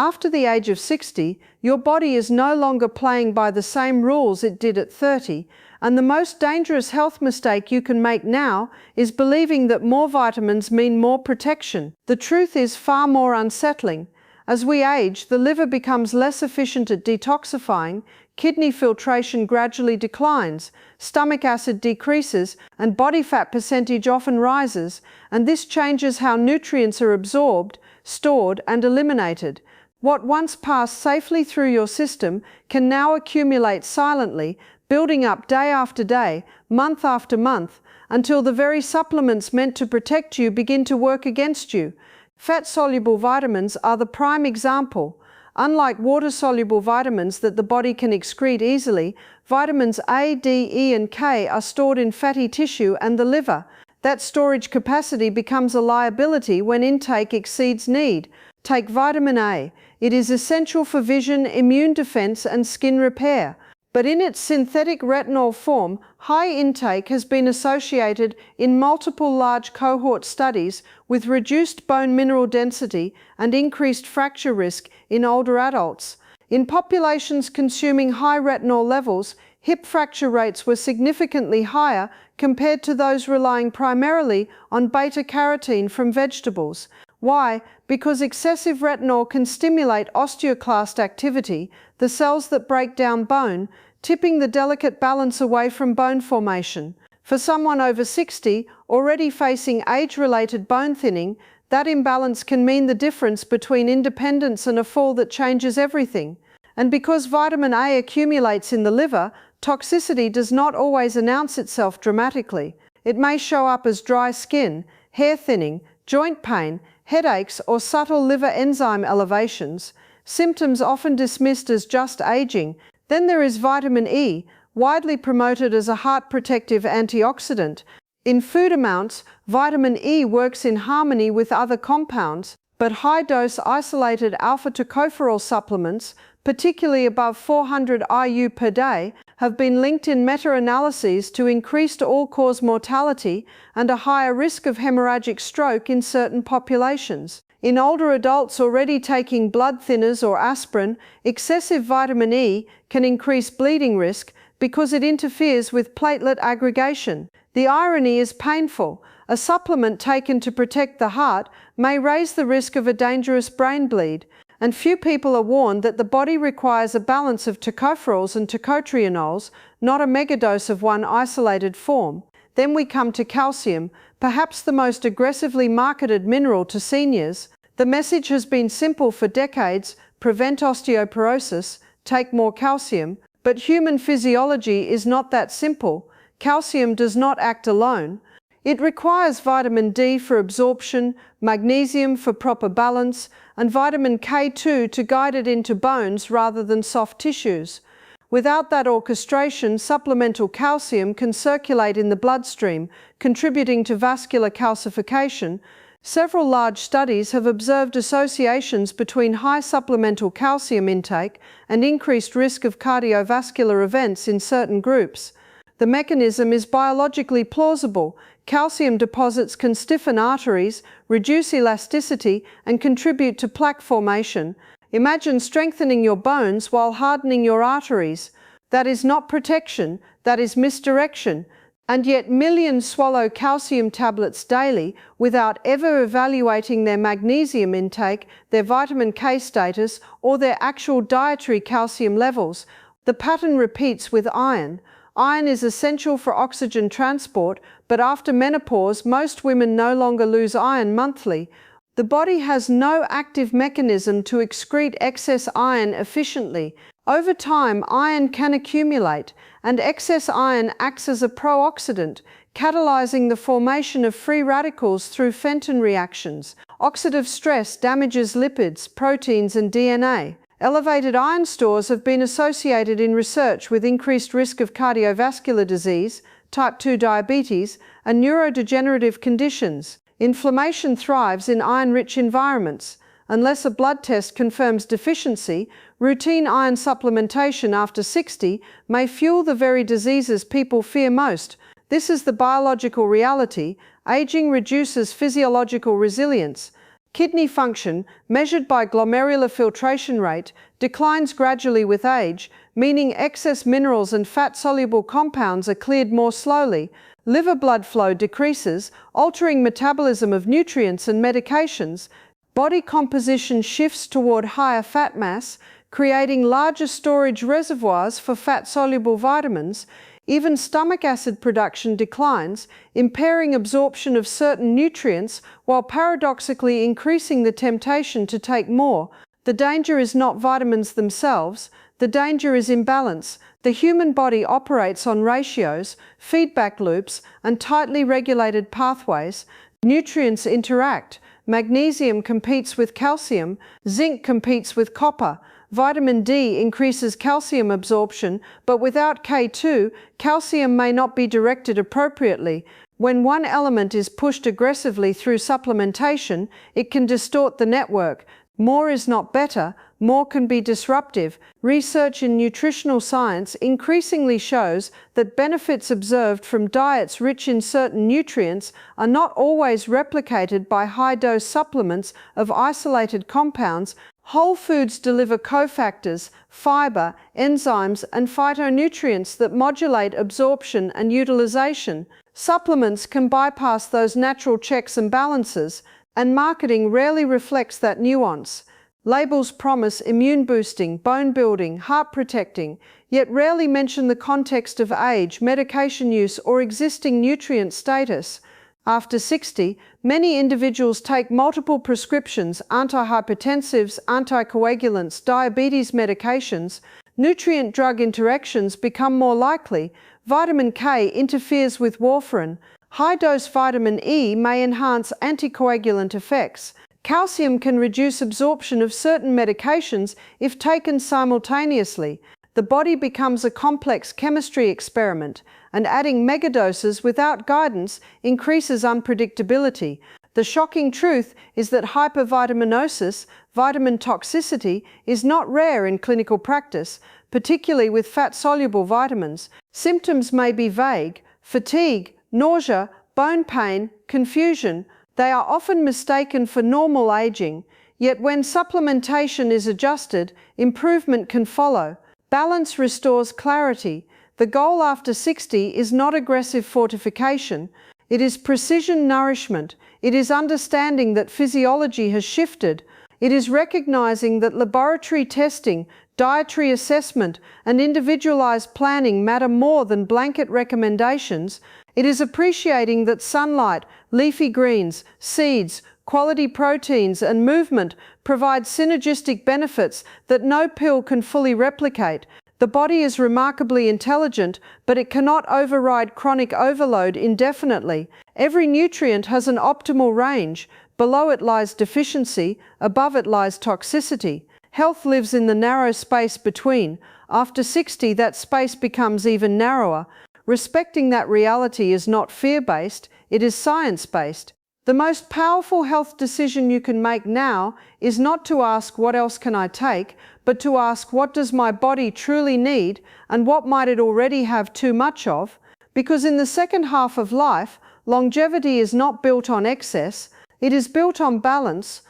After the age of 60, your body is no longer playing by the same rules it did at 30, and the most dangerous health mistake you can make now is believing that more vitamins mean more protection. The truth is far more unsettling. As we age, the liver becomes less efficient at detoxifying, kidney filtration gradually declines, stomach acid decreases, and body fat percentage often rises, and this changes how nutrients are absorbed, stored, and eliminated. What once passed safely through your system can now accumulate silently, building up day after day, month after month, until the very supplements meant to protect you begin to work against you. Fat-soluble vitamins are the prime example. Unlike water-soluble vitamins that the body can excrete easily, vitamins A, D, E, and K are stored in fatty tissue and the liver. That storage capacity becomes a liability when intake exceeds need. Take vitamin A. It is essential for vision, immune defense, and skin repair. But in its synthetic retinol form, high intake has been associated in multiple large cohort studies with reduced bone mineral density and increased fracture risk in older adults. In populations consuming high retinol levels, hip fracture rates were significantly higher compared to those relying primarily on beta-carotene from vegetables. Why? Because excessive retinol can stimulate osteoclast activity, the cells that break down bone, tipping the delicate balance away from bone formation. For someone over 60, already facing age-related bone thinning, that imbalance can mean the difference between independence and a fall that changes everything. And because vitamin A accumulates in the liver, toxicity does not always announce itself dramatically. It may show up as dry skin, hair thinning, joint pain, headaches, or subtle liver enzyme elevations, symptoms often dismissed as just aging. Then there is vitamin E, widely promoted as a heart-protective antioxidant. In food amounts, vitamin E works in harmony with other compounds, but high-dose isolated alpha-tocopherol supplements, particularly above 400 IU per day, have been linked in meta-analyses to increased all-cause mortality and a higher risk of hemorrhagic stroke in certain populations. In older adults already taking blood thinners or aspirin, excessive vitamin E can increase bleeding risk because it interferes with platelet aggregation. The irony is painful. A supplement taken to protect the heart may raise the risk of a dangerous brain bleed, and few people are warned that the body requires a balance of tocopherols and tocotrienols, not a megadose of one isolated form. Then we come to calcium, perhaps the most aggressively marketed mineral to seniors. The message has been simple for decades: prevent osteoporosis, take more calcium. But human physiology is not that simple. Calcium does not act alone. It requires vitamin D for absorption, magnesium for proper balance, and vitamin K2 to guide it into bones rather than soft tissues. Without that orchestration, supplemental calcium can circulate in the bloodstream, contributing to vascular calcification. Several large studies have observed associations between high supplemental calcium intake and increased risk of cardiovascular events in certain groups. The mechanism is biologically plausible. Calcium deposits can stiffen arteries, reduce elasticity, and contribute to plaque formation. Imagine strengthening your bones while hardening your arteries. That is not protection, that is misdirection. And yet millions swallow calcium tablets daily without ever evaluating their magnesium intake, their vitamin K status, or their actual dietary calcium levels. The pattern repeats with iron. Iron is essential for oxygen transport, but after menopause, most women no longer lose iron monthly. The body has no active mechanism to excrete excess iron efficiently. Over time, iron can accumulate, and excess iron acts as a pro-oxidant, catalyzing the formation of free radicals through Fenton reactions. Oxidative stress damages lipids, proteins, and DNA. Elevated iron stores have been associated in research with increased risk of cardiovascular disease, type 2 diabetes, and neurodegenerative conditions. Inflammation thrives in iron-rich environments. Unless a blood test confirms deficiency, routine iron supplementation after 60 may fuel the very diseases people fear most. This is the biological reality. Aging reduces physiological resilience. Kidney function, measured by glomerular filtration rate, declines gradually with age, meaning excess minerals and fat-soluble compounds are cleared more slowly. Liver blood flow decreases, altering metabolism of nutrients and medications. Body composition shifts toward higher fat mass, creating larger storage reservoirs for fat-soluble vitamins. Even stomach acid production declines, impairing absorption of certain nutrients while paradoxically increasing the temptation to take more. The danger is not vitamins themselves, the danger is imbalance. The human body operates on ratios, feedback loops, and tightly regulated pathways. Nutrients interact. Magnesium competes with calcium, zinc competes with copper. Vitamin D increases calcium absorption, but without K2, calcium may not be directed appropriately. When one element is pushed aggressively through supplementation, it can distort the network. More is not better, more can be disruptive. Research in nutritional science increasingly shows that benefits observed from diets rich in certain nutrients are not always replicated by high-dose supplements of isolated compounds. Whole foods deliver cofactors, fiber, enzymes, and phytonutrients that modulate absorption and utilization. Supplements can bypass those natural checks and balances, and marketing rarely reflects that nuance. Labels promise immune boosting, bone building, heart protecting, yet rarely mention the context of age, medication use, or existing nutrient status. After 60, many individuals take multiple prescriptions, antihypertensives, anticoagulants, diabetes medications. Nutrient drug interactions become more likely. Vitamin K interferes with warfarin. High-dose vitamin E may enhance anticoagulant effects. Calcium can reduce absorption of certain medications if taken simultaneously. The body becomes a complex chemistry experiment, and adding megadoses without guidance increases unpredictability. The shocking truth is that hypervitaminosis, vitamin toxicity, is not rare in clinical practice, particularly with fat-soluble vitamins. Symptoms may be vague: fatigue, nausea, bone pain, confusion. They are often mistaken for normal aging, yet when supplementation is adjusted, improvement can follow. Balance restores clarity. The goal after 60 is not aggressive fortification. It is precision nourishment. It is understanding that physiology has shifted. It is recognizing that laboratory testing, dietary assessment, and individualized planning matter more than blanket recommendations. It is appreciating that sunlight, leafy greens, seeds, quality proteins, and movement provide synergistic benefits that no pill can fully replicate. The body is remarkably intelligent, but it cannot override chronic overload indefinitely. Every nutrient has an optimal range. Below it lies deficiency, above it lies toxicity. Health lives in the narrow space between. After 60, that space becomes even narrower. Respecting that reality is not fear-based, it is science-based. The most powerful health decision you can make now is not to ask what else can I take, but to ask what does my body truly need and what might it already have too much of. Because in the second half of life, longevity is not built on excess, it is built on balance.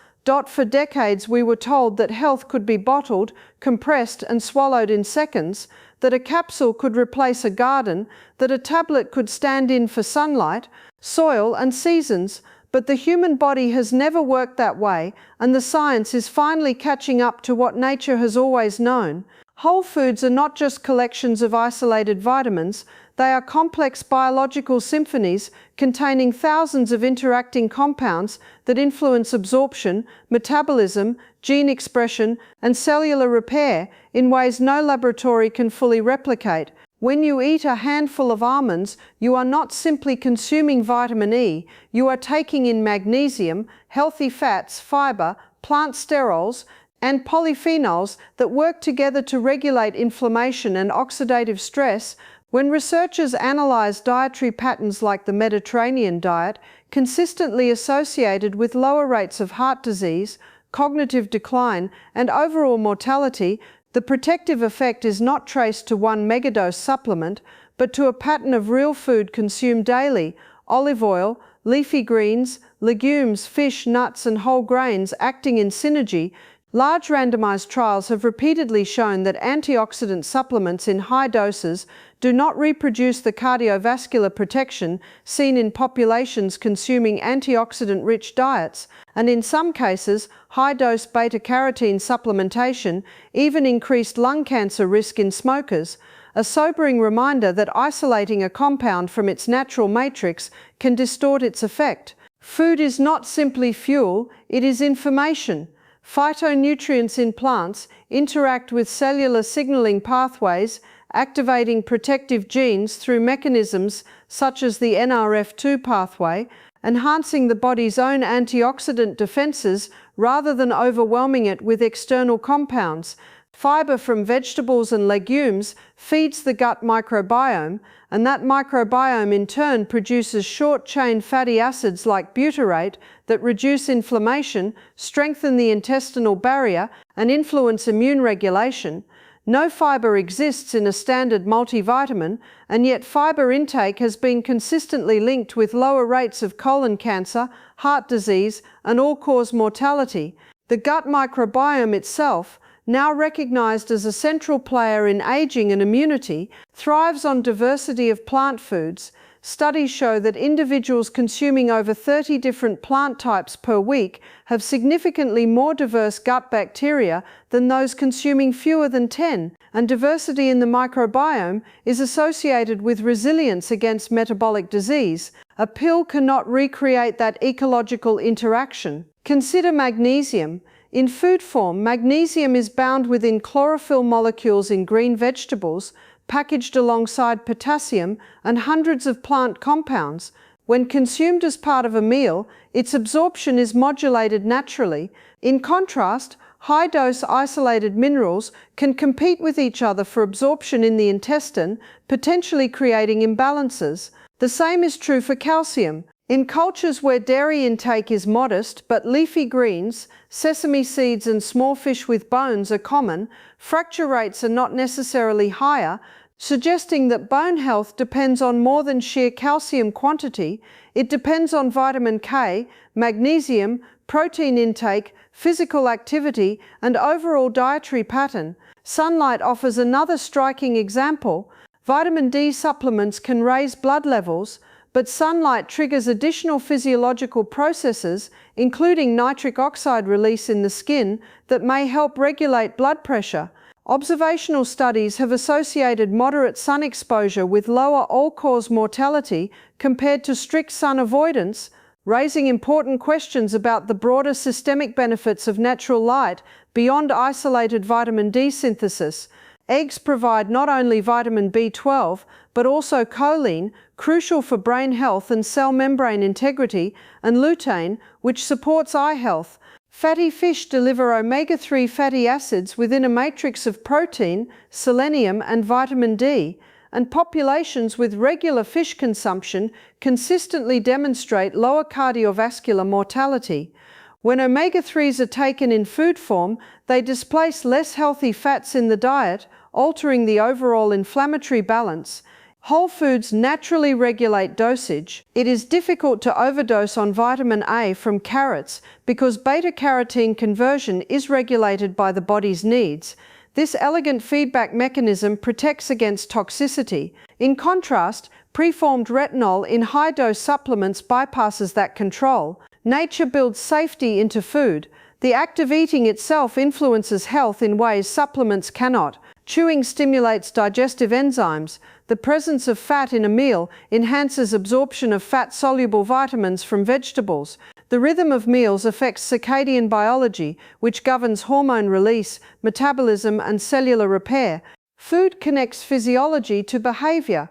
For decades we were told that health could be bottled, compressed and swallowed in seconds, that a capsule could replace a garden, that a tablet could stand in for sunlight, soil and seasons. But the human body has never worked that way, and the science is finally catching up to what nature has always known. Whole foods are not just collections of isolated vitamins, they are complex biological symphonies containing thousands of interacting compounds that influence absorption, metabolism, gene expression, and cellular repair in ways no laboratory can fully replicate. When you eat a handful of almonds, you are not simply consuming vitamin E, you are taking in magnesium, healthy fats, fiber, plant sterols, and polyphenols that work together to regulate inflammation and oxidative stress. When researchers analyze dietary patterns like the Mediterranean diet, consistently associated with lower rates of heart disease, cognitive decline, and overall mortality, the protective effect is not traced to one megadose supplement, but to a pattern of real food consumed daily: olive oil, leafy greens, legumes, fish, nuts, and whole grains acting in synergy. Large randomized trials have repeatedly shown that antioxidant supplements in high doses do not reproduce the cardiovascular protection seen in populations consuming antioxidant-rich diets, and in some cases, high-dose beta-carotene supplementation even increased lung cancer risk in smokers, a sobering reminder that isolating a compound from its natural matrix can distort its effect. Food is not simply fuel, it is information. Phytonutrients in plants interact with cellular signaling pathways, activating protective genes through mechanisms such as the NRF2 pathway, enhancing the body's own antioxidant defenses rather than overwhelming it with external compounds. Fiber from vegetables and legumes feeds the gut microbiome, and that microbiome in turn produces short-chain fatty acids like butyrate that reduce inflammation, strengthen the intestinal barrier, and influence immune regulation. No fiber exists in a standard multivitamin, and yet fiber intake has been consistently linked with lower rates of colon cancer, heart disease, and all-cause mortality. The gut microbiome itself, now recognized as a central player in aging and immunity, thrives on diversity of plant foods. Studies show that individuals consuming over 30 different plant types per week have significantly more diverse gut bacteria than those consuming fewer than 10, and diversity in the microbiome is associated with resilience against metabolic disease. A pill cannot recreate that ecological interaction. Consider magnesium. In food form, magnesium is bound within chlorophyll molecules in green vegetables, packaged alongside potassium and hundreds of plant compounds. When consumed as part of a meal, its absorption is modulated naturally. In contrast, high-dose isolated minerals can compete with each other for absorption in the intestine, potentially creating imbalances. The same is true for calcium. In cultures where dairy intake is modest, but leafy greens, sesame seeds and small fish with bones are common, fracture rates are not necessarily higher, suggesting that bone health depends on more than sheer calcium quantity. It depends on vitamin K, magnesium, protein intake, physical activity, and overall dietary pattern. Sunlight offers another striking example. Vitamin D supplements can raise blood levels, but sunlight triggers additional physiological processes, including nitric oxide release in the skin, that may help regulate blood pressure. Observational studies have associated moderate sun exposure with lower all-cause mortality compared to strict sun avoidance, raising important questions about the broader systemic benefits of natural light beyond isolated vitamin D synthesis. Eggs provide not only vitamin B12, but also choline, crucial for brain health and cell membrane integrity, and lutein, which supports eye health. Fatty fish deliver omega-3 fatty acids within a matrix of protein, selenium, and vitamin D, and populations with regular fish consumption consistently demonstrate lower cardiovascular mortality. When omega-3s are taken in food form, they displace less healthy fats in the diet, altering the overall inflammatory balance. Whole foods naturally regulate dosage. It is difficult to overdose on vitamin A from carrots because beta-carotene conversion is regulated by the body's needs. This elegant feedback mechanism protects against toxicity. In contrast, preformed retinol in high-dose supplements bypasses that control. Nature builds safety into food. The act of eating itself influences health in ways supplements cannot. Chewing stimulates digestive enzymes. The presence of fat in a meal enhances absorption of fat-soluble vitamins from vegetables. The rhythm of meals affects circadian biology, which governs hormone release, metabolism, and cellular repair. Food connects physiology to behavior.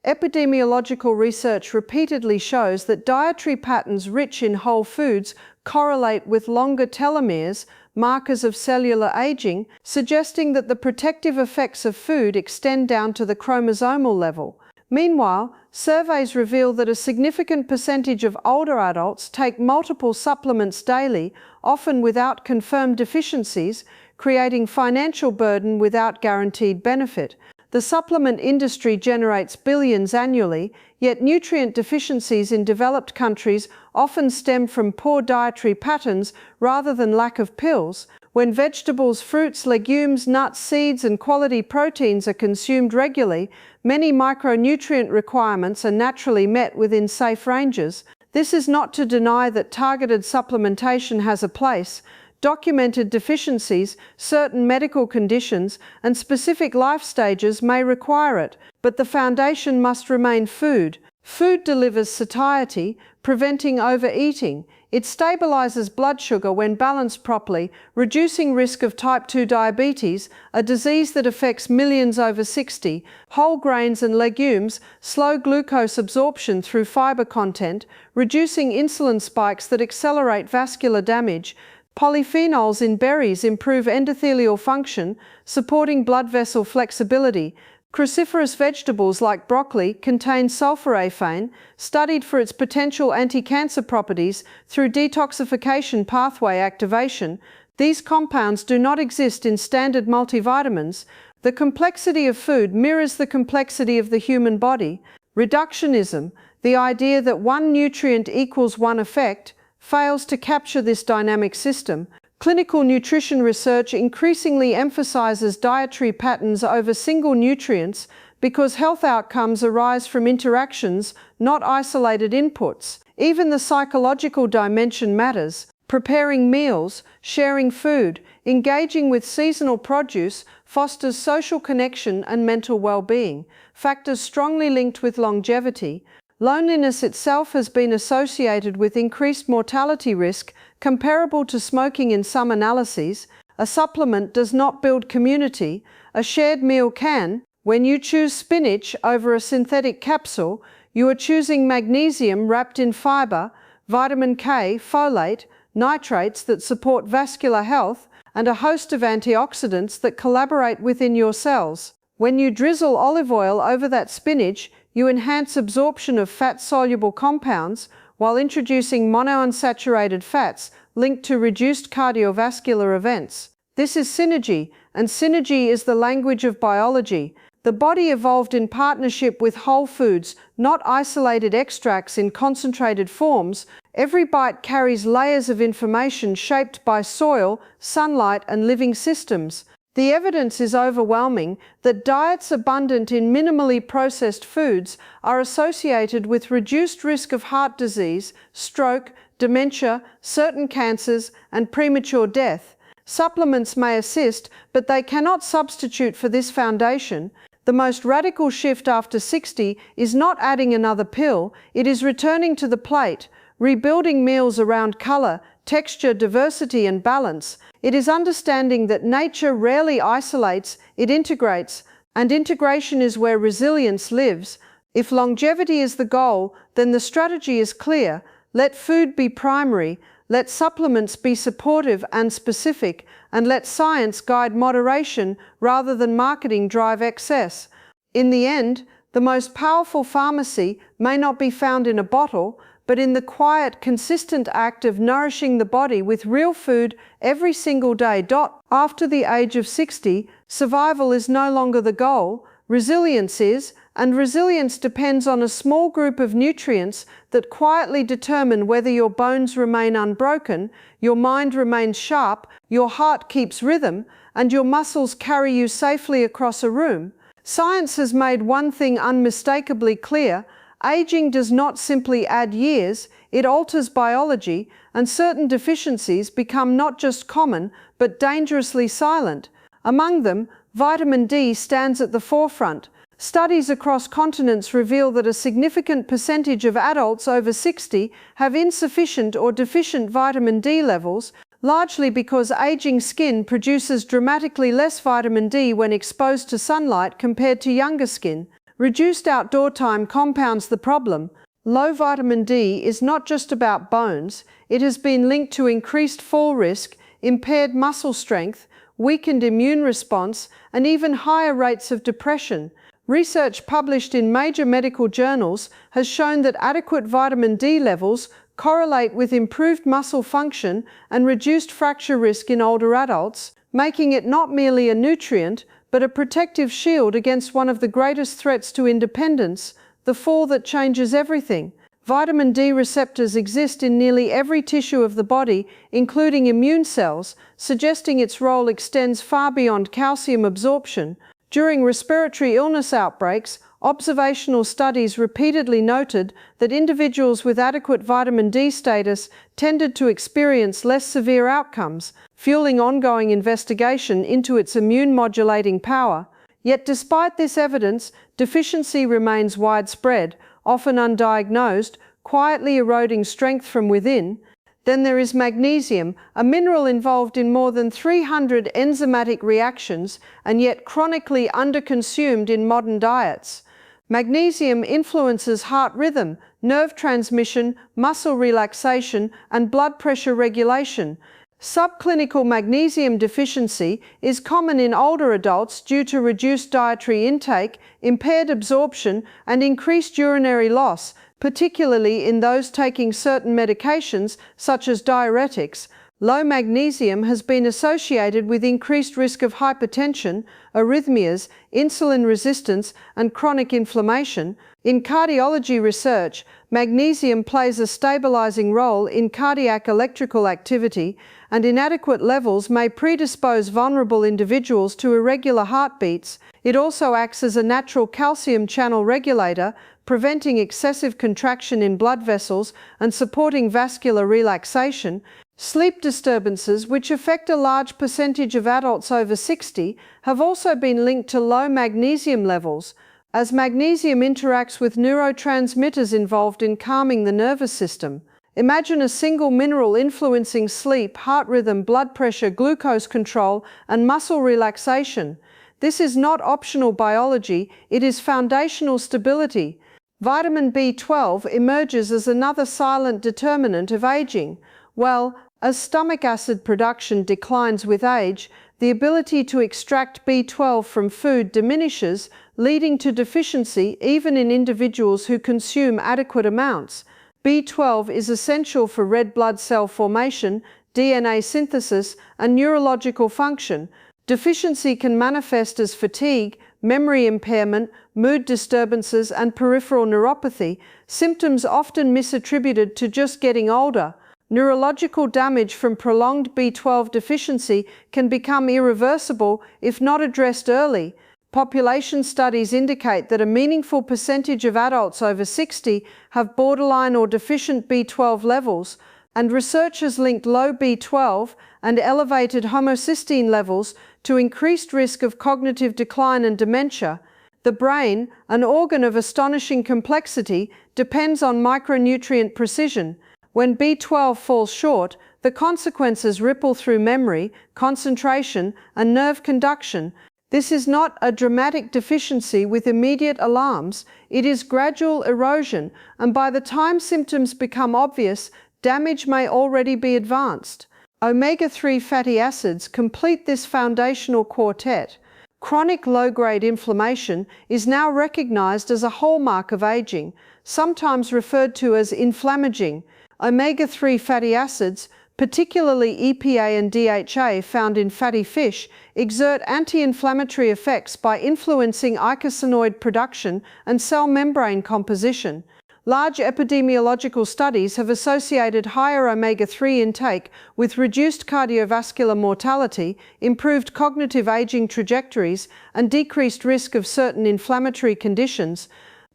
Epidemiological research repeatedly shows that dietary patterns rich in whole foods correlate with longer telomeres, markers of cellular aging, suggesting that the protective effects of food extend down to the chromosomal level. Meanwhile, surveys reveal that a significant percentage of older adults take multiple supplements daily, often without confirmed deficiencies, creating financial burden without guaranteed benefit. The supplement industry generates billions annually, yet nutrient deficiencies in developed countries often stem from poor dietary patterns rather than lack of pills. When vegetables, fruits, legumes, nuts, seeds, and quality proteins are consumed regularly, many micronutrient requirements are naturally met within safe ranges. This is not to deny that targeted supplementation has a place. Documented deficiencies, certain medical conditions, and specific life stages may require it, but the foundation must remain food. Food delivers satiety, preventing overeating. It stabilizes blood sugar when balanced properly, reducing risk of type 2 diabetes, a disease that affects millions over 60. Whole grains and legumes slow glucose absorption through fiber content, reducing insulin spikes that accelerate vascular damage. Polyphenols in berries improve endothelial function, supporting blood vessel flexibility. Cruciferous vegetables like broccoli contain sulforaphane, studied for its potential anti-cancer properties through detoxification pathway activation. These compounds do not exist in standard multivitamins. The complexity of food mirrors the complexity of the human body. Reductionism, the idea that one nutrient equals one effect, fails to capture this dynamic system. Clinical nutrition research increasingly emphasizes dietary patterns over single nutrients because health outcomes arise from interactions, not isolated inputs. Even the psychological dimension matters. Preparing meals, sharing food, engaging with seasonal produce fosters social connection and mental well-being, factors strongly linked with longevity. Loneliness itself has been associated with increased mortality risk, comparable to smoking in some analyses. A supplement does not build community. A shared meal can. When you choose spinach over a synthetic capsule, you are choosing magnesium wrapped in fiber, vitamin K, folate, nitrates that support vascular health, and a host of antioxidants that collaborate within your cells. When you drizzle olive oil over that spinach, you enhance absorption of fat-soluble compounds while introducing monounsaturated fats linked to reduced cardiovascular events. This is synergy, and synergy is the language of biology. The body evolved in partnership with whole foods, not isolated extracts in concentrated forms. Every bite carries layers of information shaped by soil, sunlight, and living systems. The evidence is overwhelming that diets abundant in minimally processed foods are associated with reduced risk of heart disease, stroke, dementia, certain cancers, and premature death. Supplements may assist, but they cannot substitute for this foundation. The most radical shift after 60 is not adding another pill, it is returning to the plate, rebuilding meals around color, texture, diversity, and balance. It is understanding that nature rarely isolates, it integrates, and integration is where resilience lives. If longevity is the goal, then the strategy is clear. Let food be primary, let supplements be supportive and specific, and let science guide moderation rather than marketing drive excess. In the end, the most powerful pharmacy may not be found in a bottle, but in the quiet, consistent act of nourishing the body with real food every single day. After the age of 60, survival is no longer the goal, resilience is, and resilience depends on a small group of nutrients that quietly determine whether your bones remain unbroken, your mind remains sharp, your heart keeps rhythm, and your muscles carry you safely across a room. Science has made one thing unmistakably clear: aging does not simply add years, it alters biology, and certain deficiencies become not just common, but dangerously silent. Among them, vitamin D stands at the forefront. Studies across continents reveal that a significant percentage of adults over 60 have insufficient or deficient vitamin D levels, largely because aging skin produces dramatically less vitamin D when exposed to sunlight compared to younger skin. Reduced outdoor time compounds the problem. Low vitamin D is not just about bones, it has been linked to increased fall risk, impaired muscle strength, weakened immune response, and even higher rates of depression. Research published in major medical journals has shown that adequate vitamin D levels correlate with improved muscle function and reduced fracture risk in older adults, making it not merely a nutrient, but a protective shield against one of the greatest threats to independence, the fall that changes everything. Vitamin D receptors exist in nearly every tissue of the body, including immune cells, suggesting its role extends far beyond calcium absorption. During respiratory illness outbreaks, observational studies repeatedly noted that individuals with adequate vitamin D status tended to experience less severe outcomes, fueling ongoing investigation into its immune-modulating power. Yet despite this evidence, deficiency remains widespread, often undiagnosed, quietly eroding strength from within. Then there is magnesium, a mineral involved in more than 300 enzymatic reactions and yet chronically underconsumed in modern diets. Magnesium influences heart rhythm, nerve transmission, muscle relaxation, and blood pressure regulation. Subclinical magnesium deficiency is common in older adults due to reduced dietary intake, impaired absorption, and increased urinary loss, particularly in those taking certain medications such as diuretics. Low magnesium has been associated with increased risk of hypertension, arrhythmias, insulin resistance, and chronic inflammation. In cardiology research, magnesium plays a stabilizing role in cardiac electrical activity, and inadequate levels may predispose vulnerable individuals to irregular heartbeats. It also acts as a natural calcium channel regulator, preventing excessive contraction in blood vessels and supporting vascular relaxation. Sleep disturbances, which affect a large percentage of adults over 60, have also been linked to low magnesium levels, as magnesium interacts with neurotransmitters involved in calming the nervous system. Imagine a single mineral influencing sleep, heart rhythm, blood pressure, glucose control, and muscle relaxation. This is not optional biology, it is foundational stability. Vitamin B12 emerges as another silent determinant of aging. Well, as stomach acid production declines with age, the ability to extract B12 from food diminishes, leading to deficiency even in individuals who consume adequate amounts. B12 is essential for red blood cell formation, DNA synthesis, and neurological function. Deficiency can manifest as fatigue, memory impairment, mood disturbances, and peripheral neuropathy, symptoms often misattributed to just getting older. Neurological damage from prolonged B12 deficiency can become irreversible if not addressed early. Population studies indicate that a meaningful percentage of adults over 60 have borderline or deficient B12 levels, and research has linked low B12 and elevated homocysteine levels to increased risk of cognitive decline and dementia. The brain, an organ of astonishing complexity, depends on micronutrient precision. When B12 falls short, the consequences ripple through memory, concentration, and nerve conduction. This is not a dramatic deficiency with immediate alarms, it is gradual erosion, and by the time symptoms become obvious, damage may already be advanced. Omega-3 fatty acids complete this foundational quartet. Chronic low-grade inflammation is now recognized as a hallmark of aging, sometimes referred to as inflammaging. Omega-3 fatty acids, particularly EPA and DHA found in fatty fish, exert anti-inflammatory effects by influencing eicosanoid production and cell membrane composition. Large epidemiological studies have associated higher omega-3 intake with reduced cardiovascular mortality, improved cognitive aging trajectories, and decreased risk of certain inflammatory conditions.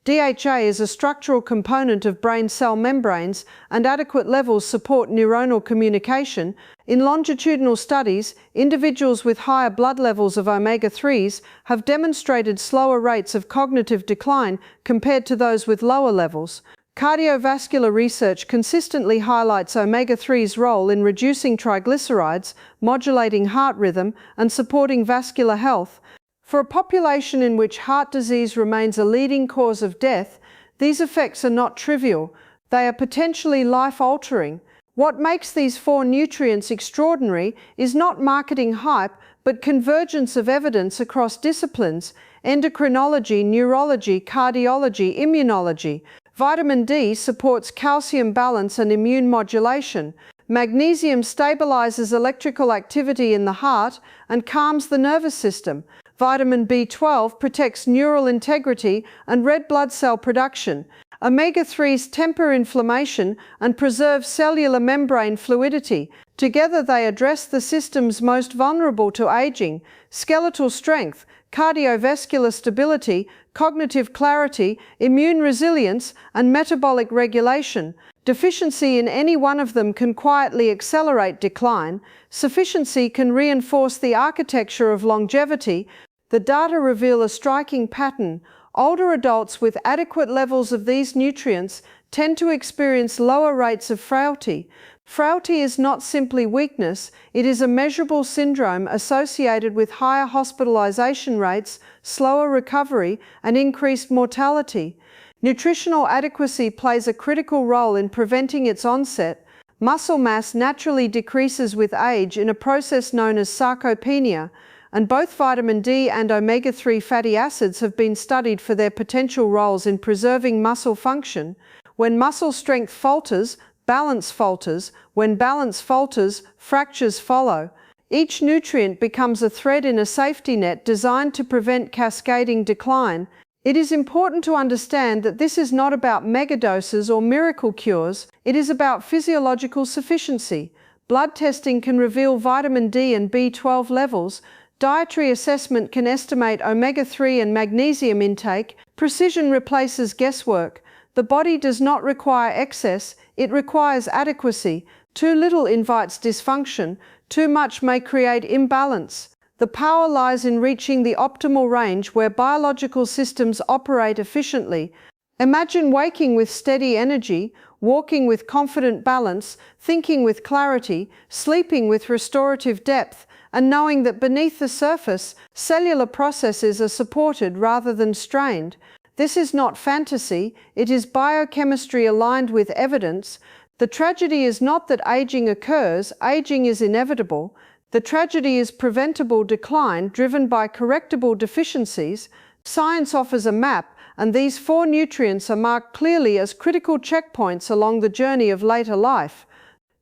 DHA is a structural component of brain cell membranes, and adequate levels support neuronal communication. In longitudinal studies, individuals with higher blood levels of omega-3s have demonstrated slower rates of cognitive decline compared to those with lower levels. Cardiovascular research consistently highlights omega-3's role in reducing triglycerides, modulating heart rhythm, and supporting vascular health. For a population in which heart disease remains a leading cause of death, these effects are not trivial. They are potentially life-altering. What makes these four nutrients extraordinary is not marketing hype, but convergence of evidence across disciplines: endocrinology, neurology, cardiology, immunology. Vitamin D supports calcium balance and immune modulation. Magnesium stabilizes electrical activity in the heart and calms the nervous system. Vitamin B12 protects neural integrity and red blood cell production. Omega-3s temper inflammation and preserve cellular membrane fluidity. Together they address the systems most vulnerable to aging: skeletal strength, cardiovascular stability, cognitive clarity, immune resilience, and metabolic regulation. Deficiency in any one of them can quietly accelerate decline. Sufficiency can reinforce the architecture of longevity. The data reveal a striking pattern. Older adults with adequate levels of these nutrients tend to experience lower rates of frailty. Frailty is not simply weakness, it is a measurable syndrome associated with higher hospitalization rates, slower recovery, and increased mortality. Nutritional adequacy plays a critical role in preventing its onset. Muscle mass naturally decreases with age in a process known as sarcopenia, and both vitamin D and omega-3 fatty acids have been studied for their potential roles in preserving muscle function. When muscle strength falters, balance falters. When balance falters, fractures follow. Each nutrient becomes a thread in a safety net designed to prevent cascading decline. It is important to understand that this is not about megadoses or miracle cures, it is about physiological sufficiency. Blood testing can reveal vitamin D and B12 levels. Dietary assessment can estimate omega-3 and magnesium intake. Precision replaces guesswork. The body does not require excess, it requires adequacy. Too little invites dysfunction, too much may create imbalance. The power lies in reaching the optimal range where biological systems operate efficiently. Imagine waking with steady energy, walking with confident balance, thinking with clarity, sleeping with restorative depth, and knowing that beneath the surface, cellular processes are supported rather than strained. This is not fantasy, it is biochemistry aligned with evidence. The tragedy is not that aging occurs, aging is inevitable. The tragedy is preventable decline driven by correctable deficiencies. Science offers a map, and these 4 nutrients are marked clearly as critical checkpoints along the journey of later life.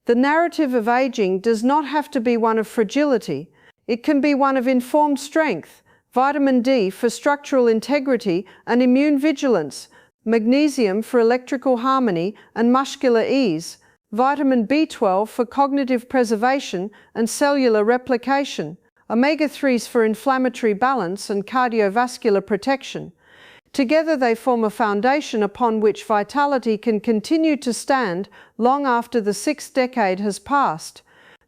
The narrative of aging does not have to be one of fragility. It can be one of informed strength. Vitamin D for structural integrity and immune vigilance. Magnesium for electrical harmony and muscular ease. Vitamin B12 for cognitive preservation and cellular replication. Omega-3s for inflammatory balance and cardiovascular protection. Together they form a foundation upon which vitality can continue to stand long after the 6th decade has passed.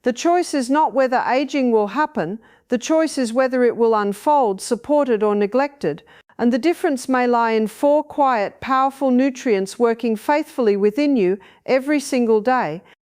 The choice is not whether aging will happen, the choice is whether it will unfold, supported or neglected, and the difference may lie in 4 quiet, powerful nutrients working faithfully within you every single day.